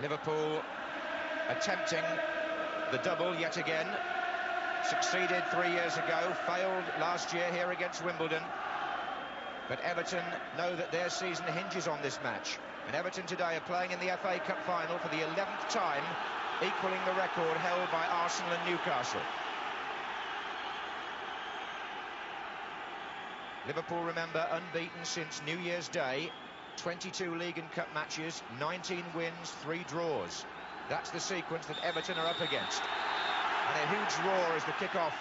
Liverpool attempting the double yet again. Succeeded 3 years ago, failed last year here against Wimbledon. But Everton know that their season hinges on this match. And Everton today are playing in the FA Cup final for the 11th time, equaling the record held by Arsenal and Newcastle. Liverpool, remember, unbeaten since New Year's Day. 22 League and Cup matches, 19 wins, 3 draws. That's the sequence that Everton are up against. And a huge roar as the kick-off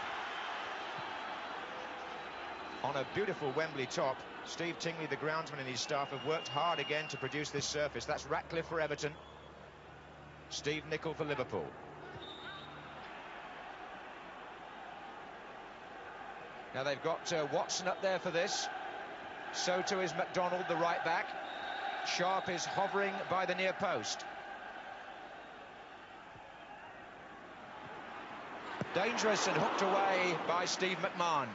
on a beautiful Wembley top. Steve Tingley, the groundsman, and his staff have worked hard again to produce this surface. That's Ratcliffe for Everton, Steve Nicol for Liverpool. Now they've got Watson up there for this. So too is McDonald, the right back. Sharp is hovering by the near post. Dangerous and hooked away by Steve McMahon.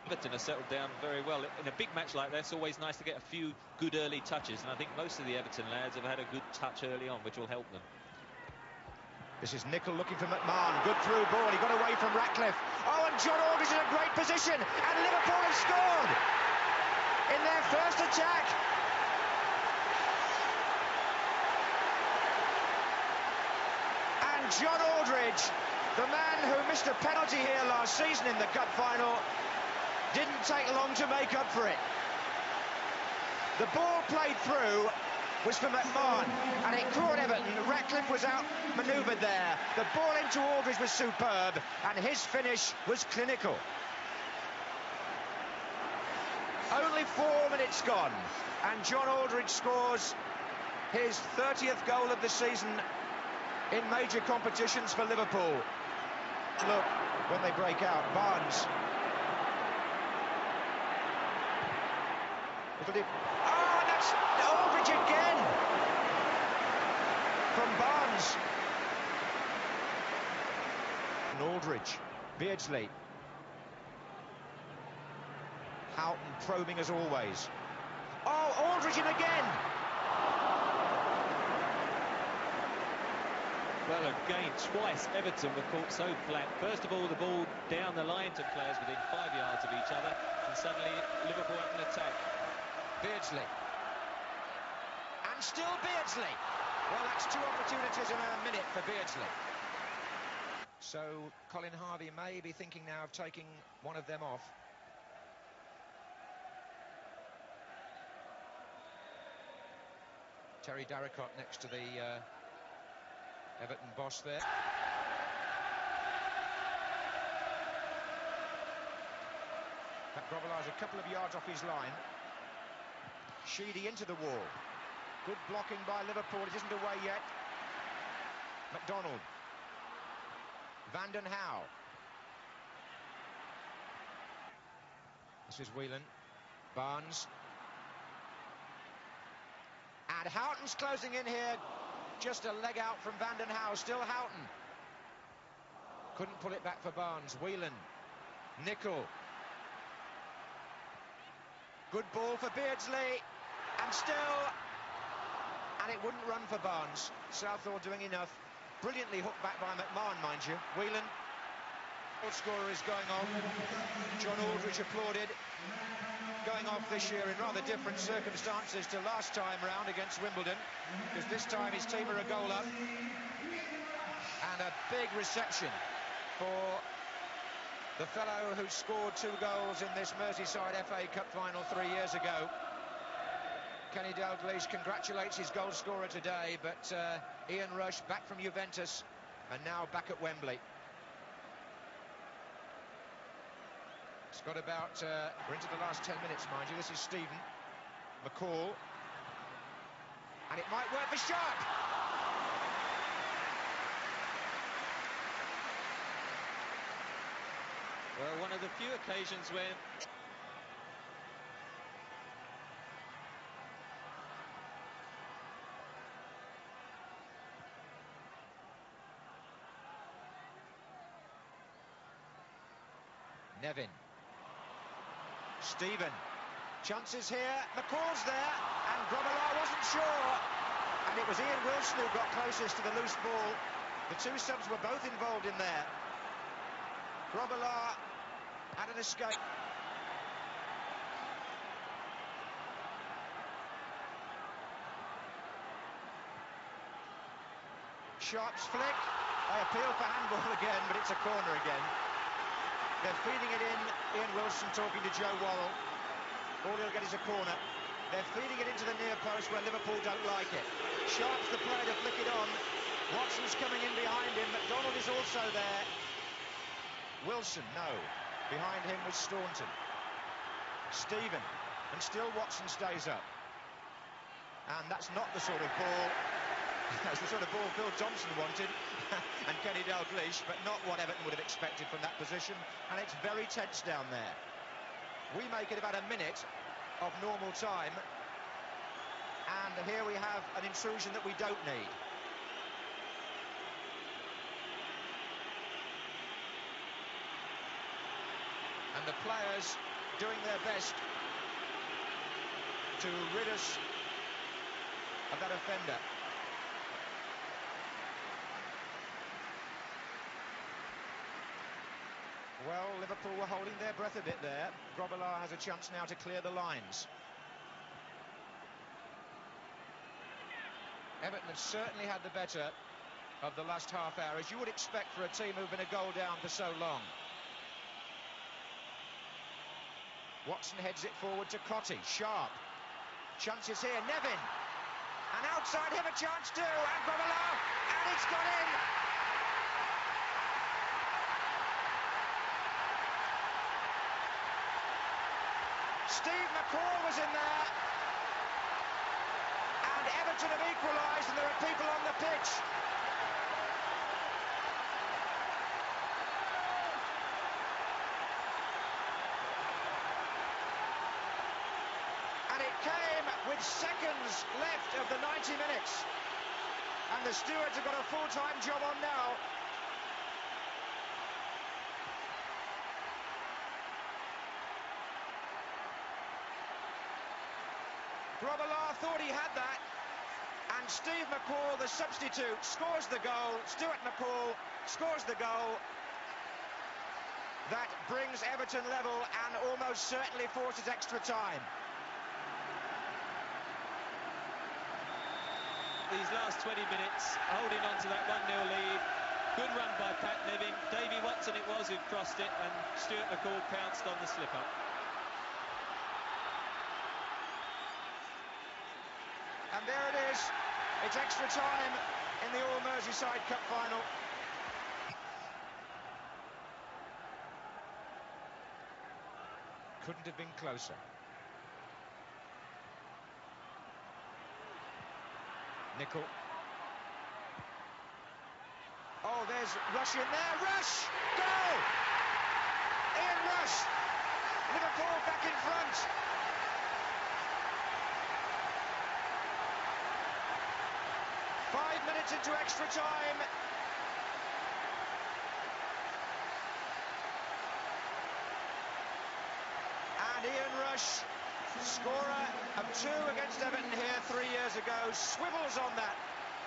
Everton have settled down very well. In a big match like this, it's always nice to get a few good early touches, and I think most of the Everton lads have had a good touch early on, which will help them. This is Nicol looking for McMahon. Good through ball. He got away from Ratcliffe. Oh, and John Aldridge in a great position. And Liverpool have scored in their first attack. And John Aldridge, the man who missed a penalty here last season in the cup final, didn't take long to make up for it. The ball played through was for McMahon, and it caught Everton. Ratcliffe was out-manoeuvred there. The ball into Aldridge was superb, and his finish was clinical. Only 4 minutes gone, and John Aldridge scores his 30th goal of the season in major competitions for Liverpool. Look, when they break out, Barnes. Oh, and that's Aldridge again from Barnes. And Aldridge, Beardsley. Houghton probing as always. Oh, Aldridge in again. Well, again, twice Everton were caught so flat. First of all, the ball down the line to players within 5 yards of each other, and suddenly Liverpool have an attack. Beardsley. And still Beardsley. Well, that's 2 opportunities in a minute for Beardsley. So Colin Harvey may be thinking now of taking one of them off. Terry Darricott next to the Everton boss there. That Grobbelaar's a couple of yards off his line. Sheedy into the wall. Good blocking by Liverpool. It isn't away yet. McDonald. Van den Hauwe. This is Whelan. Barnes. And Houghton's closing in here. Just a leg out from Van den Hauwe. Still Houghton. Couldn't pull it back for Barnes. Whelan. Nicol. Good ball for Beardsley. And still, and it wouldn't run for Barnes. Southall doing enough. Brilliantly hooked back by McMahon, mind you. Whelan, goal scorer, is going off. John Aldridge applauded. Going off this year in rather different circumstances to last time round against Wimbledon, because this time his team are a goal up. And a big reception for the fellow who scored 2 goals in this Merseyside FA Cup final 3 years ago. Kenny Dalglish congratulates his goal scorer today, but Ian Rush back from Juventus and now back at Wembley. It's got about, we're into the last 10 minutes, mind you. This is Stephen McCall, and it might work for Sharp. Well, one of the few occasions when Nevin. Stephen. Chances here, McCall's there, and Grobbelaar wasn't sure. And it was Ian Wilson who got closest to the loose ball. The two subs were both involved in there. Grobbelaar had an escape. Sharp's flick. They appeal for handball again, but it's a corner again. They're feeding it in. Ian Wilson talking to Joe Worrell. All he'll get is a corner. They're feeding it into the near post where Liverpool don't like it. Sharp's the player to flick it on. Watson's coming in behind him. McDonald is also there. Wilson, no. Behind him was Staunton. Stephen. And still Watson stays up. And that's not the sort of ball... That's the sort of ball Phil Thompson wanted and Kenny Dalglish, but not what Everton would have expected from that position. And it's very tense down there. We make it about a minute of normal time, and here we have an intrusion that we don't need. And the players doing their best to rid us of that offender. Well, Liverpool were holding their breath a bit there. Grobbelaar has a chance now to clear the lines. Everton have certainly had the better of the last half hour, as you would expect for a team who've been a goal down for so long. Watson heads it forward to Cottee. Sharp. Chances here. Nevin. And outside him a chance too. And Grobbelaar. And it's got in. Steve McCall was in there, and Everton have equalised, and there are people on the pitch. And it came with seconds left of the 90 minutes, and the stewards have got a full-time job on now. Grobbelaar thought he had that, and Steve McCall, the substitute, scores the goal. Stuart McCall scores the goal. That brings Everton level and almost certainly forces extra time. These last 20 minutes, holding on to that 1-0 lead. Good run by Pat Nevin. Davy Watson it was who crossed it, and Stuart McCall pounced on the slip-up. And there it is. It's extra time in the All-Merseyside Cup final. Couldn't have been closer. Nickel. Oh, there's Rush in there. Rush! Goal! Ian Rush! Liverpool back in front. Five minutes into extra time. And Ian Rush, scorer of 2 against Everton here 3 years ago, swivels on that,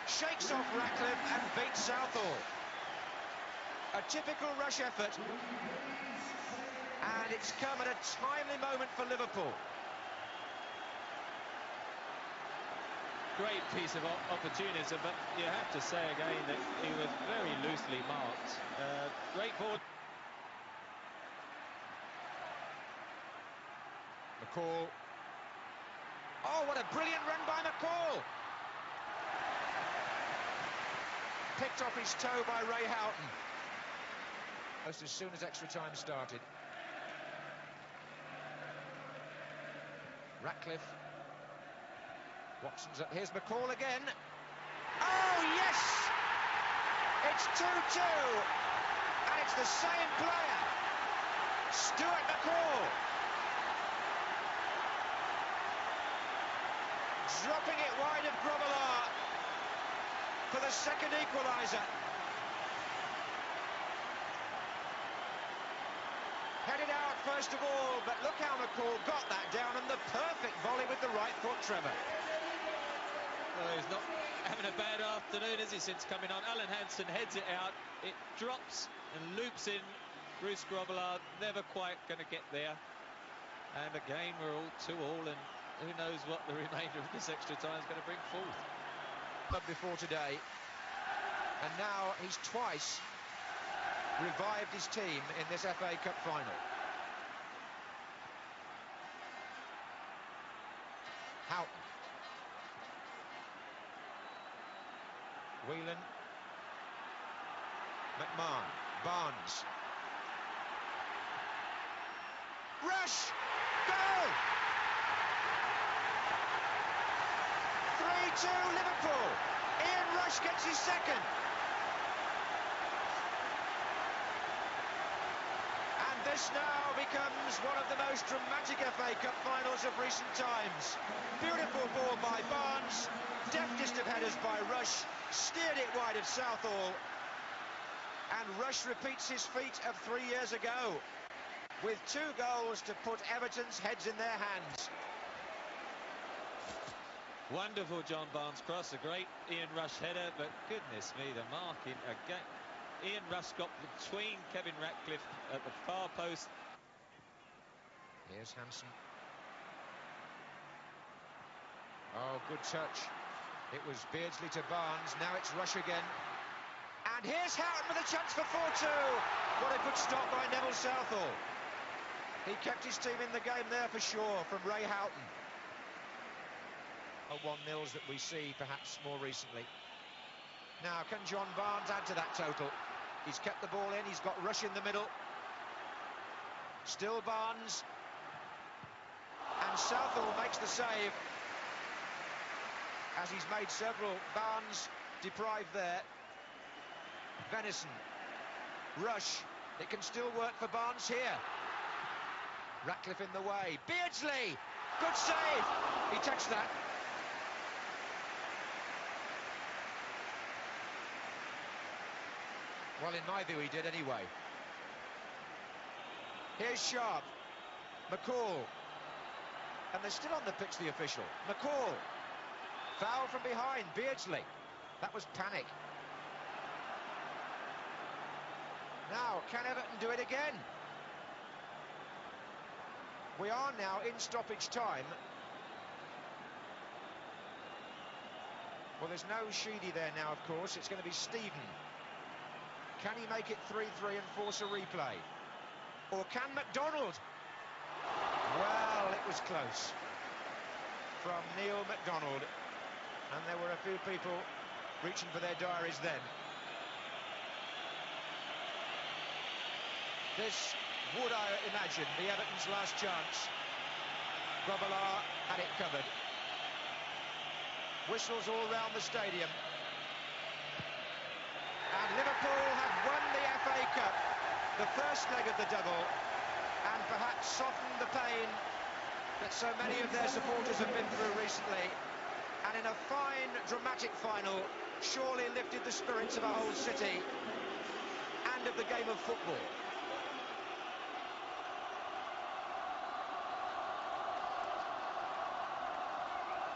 shakes off Ratcliffe and beats Southall. A typical Rush effort. And it's come at a timely moment for Liverpool. Great piece of opportunism, but you have to say again that he was very loosely marked. Great ball. McCall. Oh, what a brilliant run by McCall. Picked off his toe by Ray Houghton. Just as soon as extra time started. Ratcliffe. Watson's up. Here's McCall again. Oh, yes! It's 2-2. And it's the same player. Stuart McCall. Dropping it wide of Grobbelaar for the second equaliser. Headed out for first of all, but look how McCall got that down, and the perfect volley with the right foot, Trevor. Well, he's not having a bad afternoon, is he, since coming on? Alan Hansen heads it out. It drops and loops in. Bruce Grobbelaar never quite going to get there. And again, we're all 2-2, and who knows what the remainder of this extra time is going to bring forth. But before today, and now he's twice revived his team in this FA Cup final. Houghton. Whelan. McMahon. Barnes. Rush! Goal! 3-2 Liverpool. Ian Rush gets his second. And this now becomes one of the most dramatic FA Cup finals of recent times. Beautiful ball by Barnes, deftest of headers by Rush, steered it wide of Southall. And Rush repeats his feat of 3 years ago, with 2 goals to put Everton's heads in their hands. Wonderful John Barnes cross, a great Ian Rush header, but goodness me, the marking again. Ian Rush got between Kevin Ratcliffe at the far post. Here's Hansen. Oh, good touch. It was Beardsley to Barnes, now it's Rush again. And here's Houghton with a chance for 4-2. What a good stop by Neville Southall. He kept his team in the game there for sure, from Ray Houghton. 1-0s that we see perhaps more recently. Now, can John Barnes add to that total? He's kept the ball in, he's got Rush in the middle. Still Barnes. And Southall makes the save. As he's made several. Barnes deprived there. Venison. Rush. It can still work for Barnes here. Ratcliffe in the way. Beardsley! Good save! He touched that. Well, in my view, he did anyway. Here's Sharp. McCall. And they're still on the pitch, the official. McCall. Foul from behind. Beardsley. That was panic. Now, can Everton do it again? We are now in stoppage time. Well, there's no Sheedy there now, of course. It's going to be Stephen. Can he make it 3-3 and force a replay? Or can McDonald? Well, it was close. From Neil McDonald. And there were a few people reaching for their diaries then. This would, I imagine, be Everton's last chance. Grobbelaar had it covered. Whistles all round the stadium. And Liverpool have won the FA Cup, the first leg of the double, and perhaps softened the pain that so many of their supporters have been through recently. And in a fine, dramatic final, surely lifted the spirits of a whole city and of the game of football.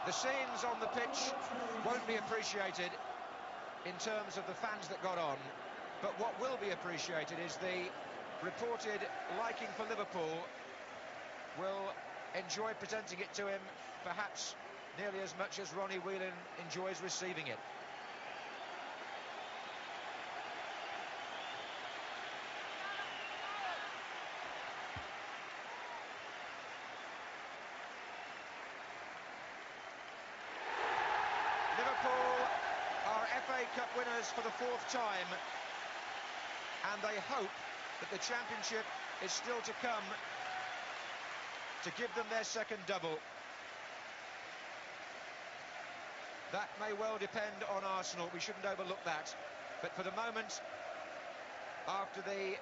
The scenes on the pitch won't be appreciated in terms of the fans that got on, but what will be appreciated is the reported liking for Liverpool. Will enjoy presenting it to him perhaps nearly as much as Ronnie Whelan enjoys receiving it. Liverpool are FA Cup winners for the 4th time, and they hope that the championship is still to come to give them their second double. That may well depend on Arsenal. We shouldn't overlook that. But for the moment, after the